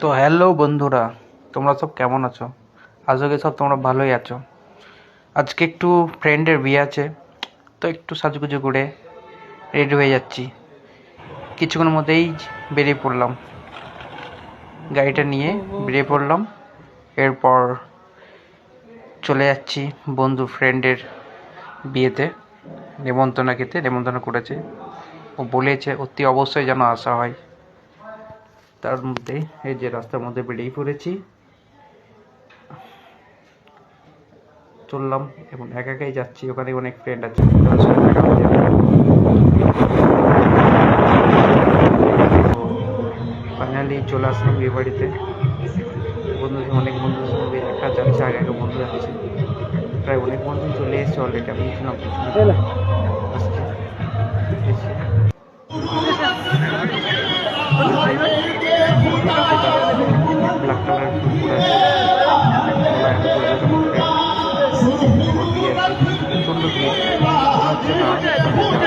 তো হ্যালো বন্ধুরা, তোমরা সব কেমন আছো? আজকে সব তোমরা ভালোই আছো। আজকে একটু ফ্রেন্ডের বিয়ে আছে, তো একটু সাজুগুজু করে রেডি হয়ে যাচ্ছি। কিছুক্ষণের মধ্যেই বেরিয়ে পড়লাম, গাড়িটা নিয়ে বেরিয়ে পড়লাম। এরপর চলে যাচ্ছি বন্ধু ফ্রেন্ডের বিয়েতে, নেমন্তন্ন করেছে। ও বলেছে অতি অবশ্যই যেন আসা হয়। তার মধ্যে এই যে রাস্তার মধ্যে বেরিয়ে পড়েছি, চললাম এবং একাই যাচ্ছি। ওখানে অনেক ফ্রেন্ড আছে, তাদের সাথে দেখা হয়ে যাবে। ফাইনালি চলে আসলাম বিয়ে বাড়িতে। অনেক বন্ধুদের সঙ্গে একা যাচ্ছে, আগে আগে বন্ধু যাচ্ছে। প্রায় অনেক বন্ধু চলে এসেছে অলরেডি। আমি ছিলাম পিছনে, আসছে এসে ব্ল্যাক কালার ফুল পরে আছে, গলায় হাতে পড়ে আছে আমার ফ্রেন্ড। ওর বিয়ে আছে, প্রচণ্ড ভিড়, মনে হচ্ছে না চেষ্টা করবো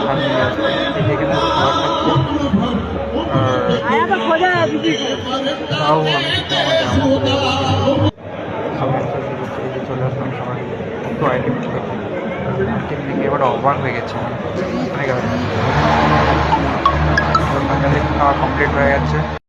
সামনে নিয়ে আসতে। এই যে এখানে খাবার খাচ্ছে, তাও আমি কিছু আমার জামা পরে সব একসাথে দিচ্ছে। এই যে চলে আসলাম সবাই, কত আইটেম ছিল। আইটেম দেখে এবার অবাক হয়ে গেছে, অনেক আইটেম। ফাইনালি খাওয়া কমপ্লিট হয়ে গেছে।